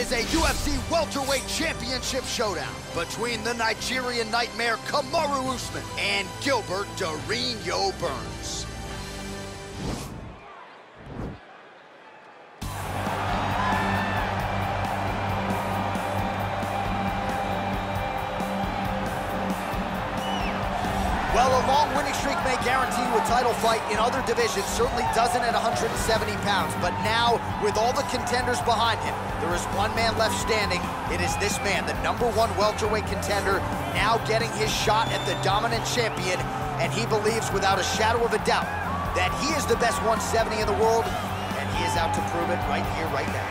is a UFC Welterweight Championship showdown between the Nigerian Nightmare Kamaru Usman and Gilbert Burns. Well, a long winning streak may guarantee you a title fight in other divisions, certainly doesn't at 170 pounds. But now, with all the contenders behind him, there is one man left standing. It is this man, the #1 welterweight contender, now getting his shot at the dominant champion. And he believes without a shadow of a doubt that he is the best 170 in the world, and he is out to prove it right here, right now.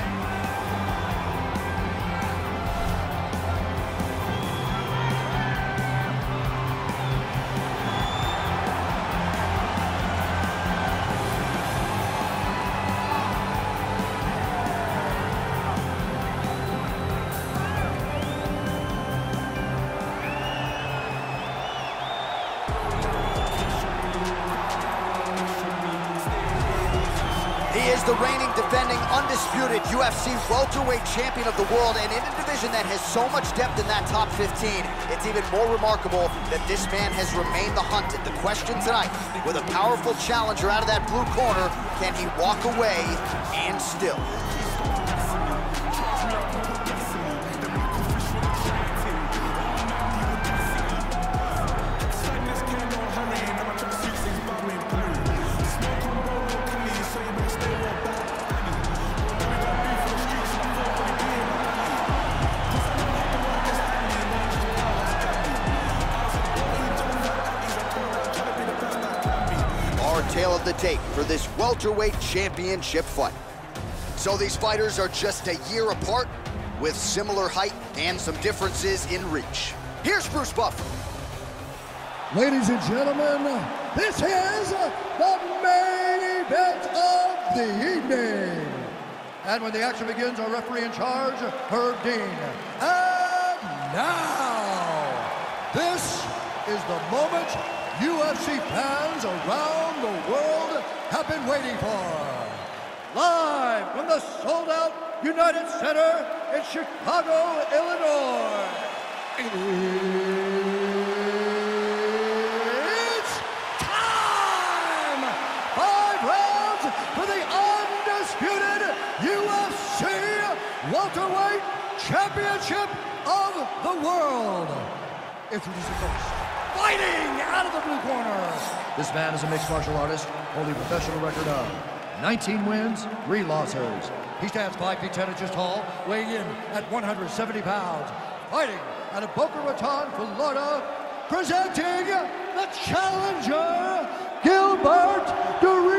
He is the reigning, defending, undisputed UFC welterweight champion of the world, and in a division that has so much depth in that top 15, it's even more remarkable that this man has remained the hunted. The question tonight, with a powerful challenger out of that blue corner, can he walk away and still? Tale of the tape for this welterweight championship fight. So these fighters are just a year apart with similar height and some differences in reach. Here's Bruce Buffer. Ladies and gentlemen, this is the main event of the evening. And when the action begins, our referee in charge, Herb Dean. And now, this is the moment UFC fans around the world have been waiting for. Live from the sold-out United Center in Chicago, Illinois. It's time! 5 rounds for the undisputed UFC Welterweight Championship of the world. Introducing first, fighting out of the blue corner. This man is a mixed martial artist, holding a professional record of 19 wins, 3 losses. He stands 5 feet 10 inches tall, weighing in at 170 pounds. Fighting out of Boca Raton, Florida, presenting the challenger, Gilbert Burns.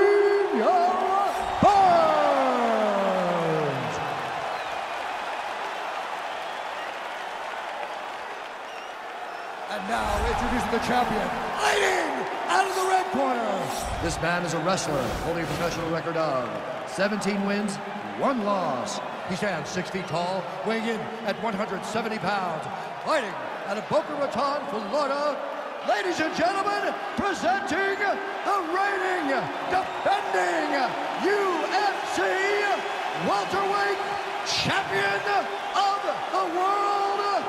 And now, introducing the champion, fighting out of the red corner. This man is a wrestler, holding a professional record of 17 wins, 1 loss. He stands 6 feet tall, weighing in at 170 pounds. Fighting out of Boca Raton, Florida, ladies and gentlemen, presenting the reigning, defending UFC welterweight champion of the world,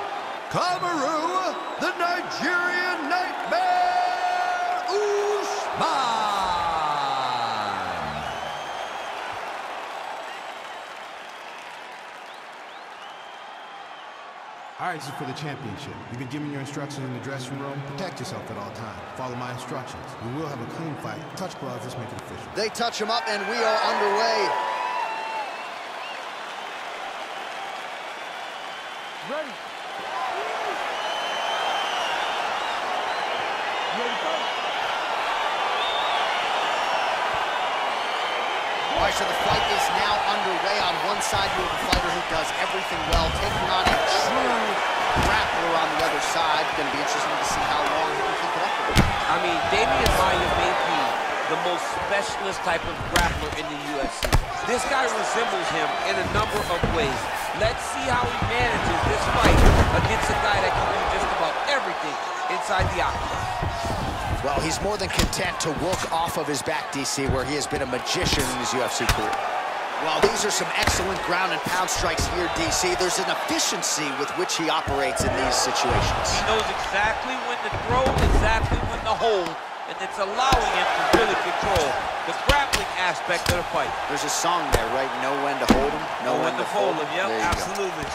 Kamaru, the Nigerian Nightmare, Usman. All right, this is for the championship. You've been giving your instructions in the dressing room. Protect yourself at all times. Follow my instructions. We will have a clean fight. Touch gloves, let's make it official. They touch him up, and we are underway. Ready. All right, so the fight is now underway. On one side, you have a fighter who does everything well, taking on a true grappler on the other side. Going to be interesting to see how long he can keep it up with. I mean, Damian Maia may be the most specialist type of grappler in the UFC. This guy resembles him in a number of ways. Let's see how he manages this fight against a guy that can do just about everything inside the octagon. Well, he's more than content to work off of his back, DC, where he has been a magician in his UFC career. Well, these are some excellent ground and pound strikes here, DC. There's an efficiency with which he operates in these situations. He knows exactly when to throw, exactly when to hold, and it's allowing him to really control the grappling aspect of the fight. There's a song there, right? Know when to hold him, know when to fold him. Yep, absolutely.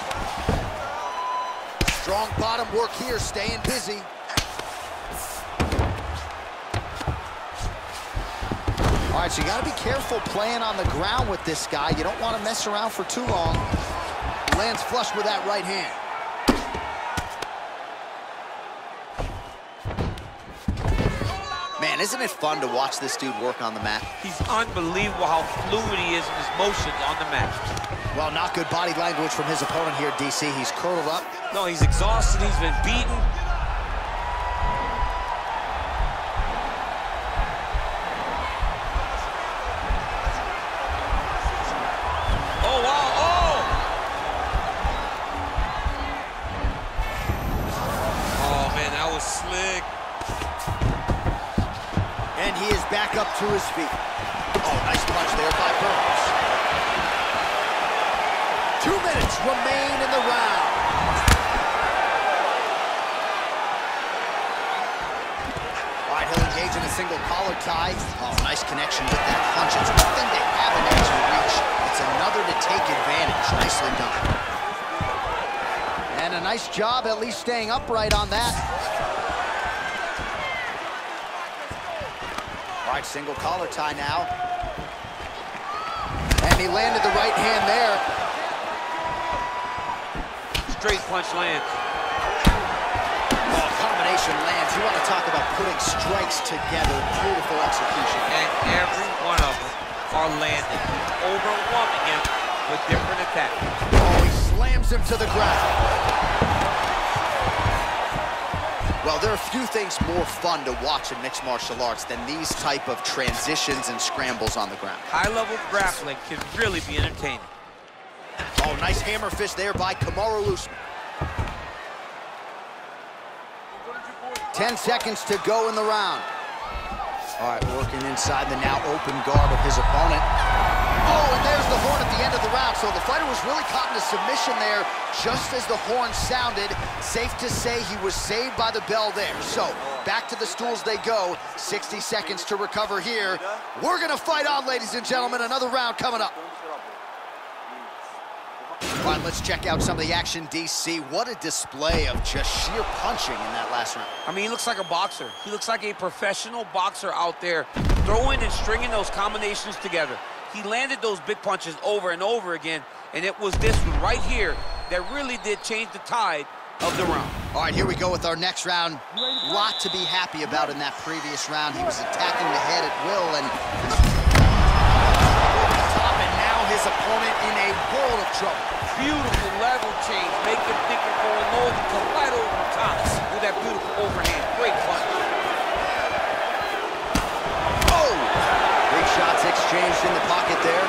Strong bottom work here, staying busy. All right, so you got to be careful playing on the ground with this guy. You don't want to mess around for too long. Lands flush with that right hand. Man, isn't it fun to watch this dude work on the mat? He's unbelievable how fluid he is in his motions on the mat. Well, not good body language from his opponent here, DC. He's curled up. No, he's exhausted. He's been beaten. Oh, wow. Oh! Oh, man, that was slick. And he is back up to his feet. Oh, nice punch there by Burns. 2 minutes remain in the round. All right, he'll engage in a single collar tie. Oh, nice connection with that punch. It's one thing to have an edge and reach. It's another to take advantage. Nicely done. And a nice job at least staying upright on that. All right, single collar tie now. And he landed the right hand there. Straight punch lands. Oh, combination lands. You want to talk about putting strikes together. Beautiful execution. And every one of them are landing, overwhelming him with different attacks. Oh, he slams him to the ground. Well, there are a few things more fun to watch in mixed martial arts than these type of transitions and scrambles on the ground. High-level grappling can really be entertaining. Oh, nice hammer fist there by Kamaru Usman. 10 seconds to go in the round. All right, working inside the now open guard of his opponent. Oh, and there's the horn at the end of the round. So the fighter was really caught in a submission there just as the horn sounded. Safe to say he was saved by the bell there. So back to the stools they go. 60 seconds to recover here. We're going to fight on, ladies and gentlemen. Another round coming up. All right, let's check out some of the action, DC. What a display of just sheer punching in that last round. I mean, he looks like a boxer. He looks like a professional boxer out there, throwing and stringing those combinations together. He landed those big punches over and over again, and it was this one right here that really did change the tide of the round. All right, here we go with our next round. A lot to be happy about in that previous round. He was attacking the head at will and over the top, and now his opponent in a world of trouble. Beautiful level change, make him think you're going low and come right over the top with that beautiful overhand. Great punch. Oh! Big shots exchanged in the pocket there.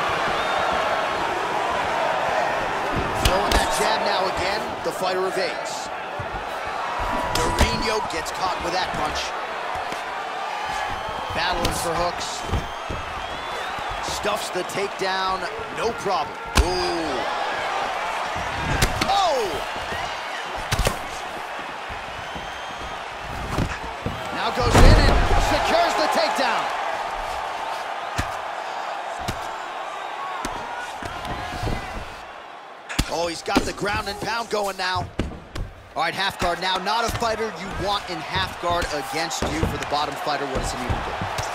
Throwing that jab now again. The fighter evades. Dorino gets caught with that punch. Battling for hooks. Stuffs the takedown, no problem. Ooh. Oh! Now goes in and secures the takedown. Oh, he's got the ground and pound going now. All right, half guard now. Not a fighter you want in half guard against you. For the bottom fighter, what does he need to do?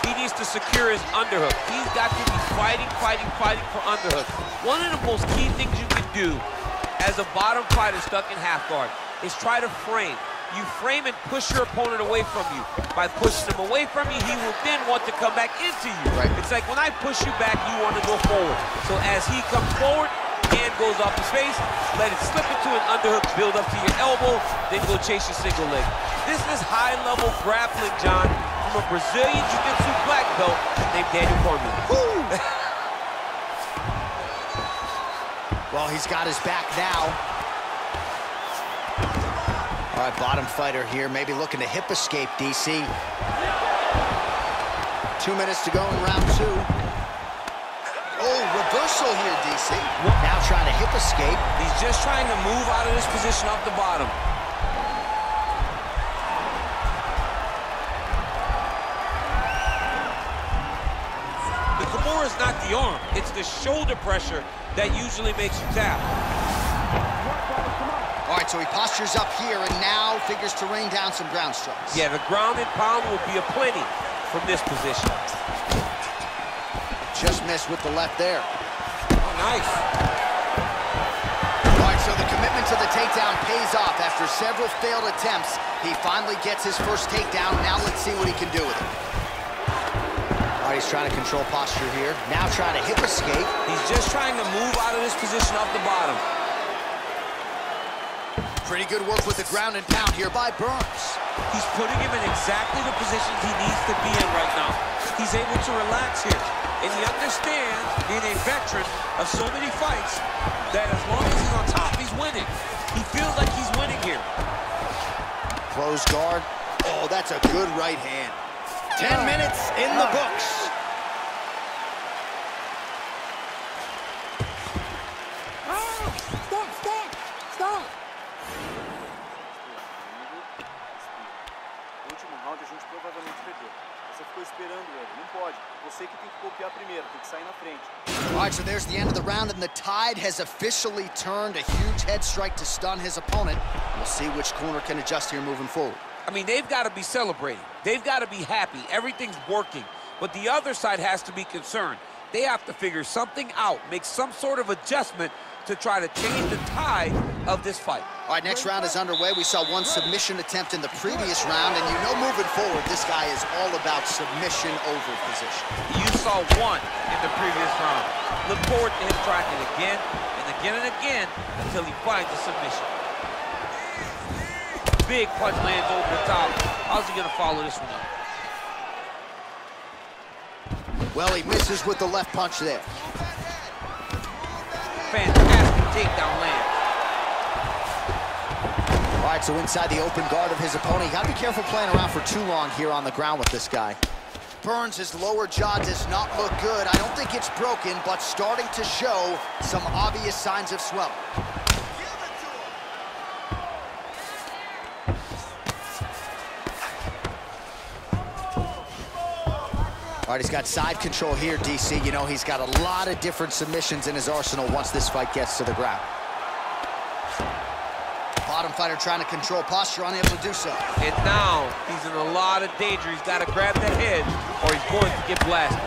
He needs to secure his underhook. He's got to be fighting for underhook. One of the most key things you can do as a bottom fighter stuck in half guard is try to frame. You frame and push your opponent away from you. By pushing him away from you, he will then want to come back into you. Right. It's like when I push you back, you want to go forward. So as he comes forward, hand goes off his face, let it slip into an underhook, build up to your elbow, then go chase your single leg. This is high-level grappling, John, from a Brazilian Jiu-Jitsu black belt named Daniel Cormier. Well, he's got his back now. All right, bottom fighter here, maybe looking to hip escape, DC. 2 minutes to go in round two. Oh, reversal here, DC. Now trying to hip escape. He's just trying to move out of this position off the bottom. The Kamaru is not the arm. It's the shoulder pressure that usually makes you tap. All right, so he postures up here and now figures to rain down some ground strikes. Yeah, the ground and pound will be aplenty from this position. Just missed with the left there. Oh, nice. All right, so the commitment to the takedown pays off. After several failed attempts, he finally gets his first takedown. Now let's see what he can do with it. All right, he's trying to control posture here. Now trying to hip escape. He's just trying to move out of this position off the bottom. Pretty good work with the ground and pound here by Burns. He's putting him in exactly the positions he needs to be in right now. He's able to relax here. And he understands, being a veteran of so many fights, that as long as he's on top, he's winning. He feels like he's winning here. Close guard. Oh, that's a good right hand. 10 minutes in the books. All right, so there's the end of the round, and the tide has officially turned. A huge head strike to stun his opponent. We'll see which corner can adjust here moving forward. I mean, they've got to be celebrating. They've got to be happy. Everything's working. But the other side has to be concerned. They have to figure something out, make some sort of adjustment to try to change the tide of this fight. All right, next round is underway. We saw one submission attempt in the previous round, and you know moving forward, this guy is all about submission over position. You saw one in the previous round. Look forward to him trying it again and again until he finds a submission. Big punch lands over the top. How's he gonna follow this one up? Well, he misses with the left punch there. Fantastic takedown land. All right, so inside the open guard of his opponent, you gotta be careful playing around for too long here on the ground with this guy. Burns, his lower jaw does not look good. I don't think it's broken, but starting to show some obvious signs of swelling. All right, he's got side control here, DC. You know, he's got a lot of different submissions in his arsenal once this fight gets to the ground. Bottom fighter trying to control posture, unable to do so. And now he's in a lot of danger. He's got to grab that head or he's going to get blasted.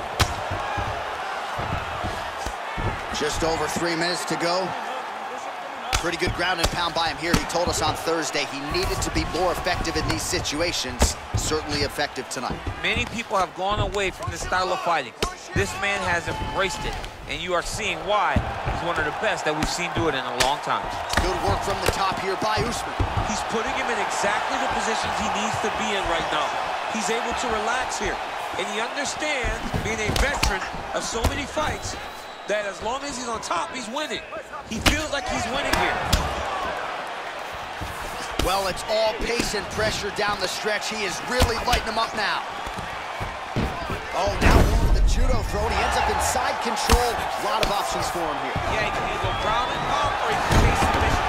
Just over 3 minutes to go. Pretty good ground and pound by him here. He told us on Thursday he needed to be more effective in these situations. Certainly effective tonight. Many people have gone away from this style of fighting. This man has embraced it, and you are seeing why he's one of the best that we've seen do it in a long time. Good work from the top here by Usman. He's putting him in exactly the positions he needs to be in right now. He's able to relax here, and he understands, being a veteran of so many fights, that as long as he's on top, he's winning. He feels like he's winning here. Well, it's all pace and pressure down the stretch. He is really lighting him up now. Oh, now going to the judo throw, and he ends up in side control. A lot of options for him here. Yeah, he can either go ground and pound, or he can chase submission.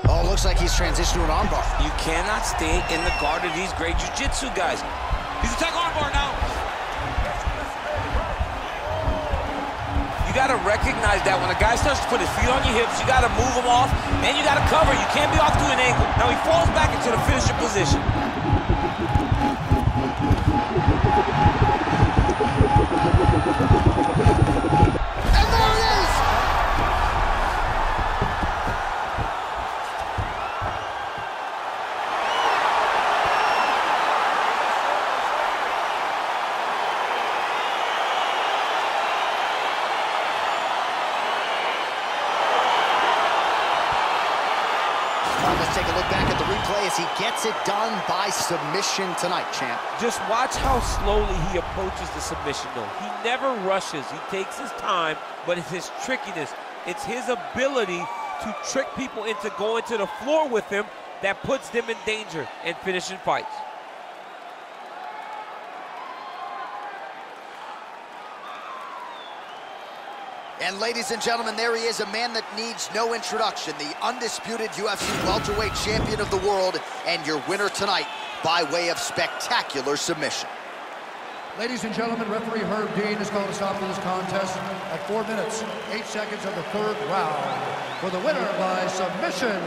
Oh, looks like he's transitioned to an armbar. You cannot stay in the guard of these great jiu-jitsu guys. He's attacking armbar now. You got to recognize that when a guy starts to put his feet on your hips, you got to move him off, and you got to cover. You can't be off to an angle. Now he falls back into the finisher position. And there it is! Let's take a look back at the replay as he gets it done by submission tonight, champ. Just watch how slowly he approaches the submission, though. He never rushes. He takes his time, but it's his trickiness. It's his ability to trick people into going to the floor with him that puts them in danger and finishing fights. And ladies and gentlemen, there he is, a man that needs no introduction, the undisputed UFC welterweight champion of the world, and your winner tonight by way of spectacular submission. Ladies and gentlemen, referee Herb Dean has called a stop to this contest at 4 minutes, 8 seconds of the third round. For the winner by submission,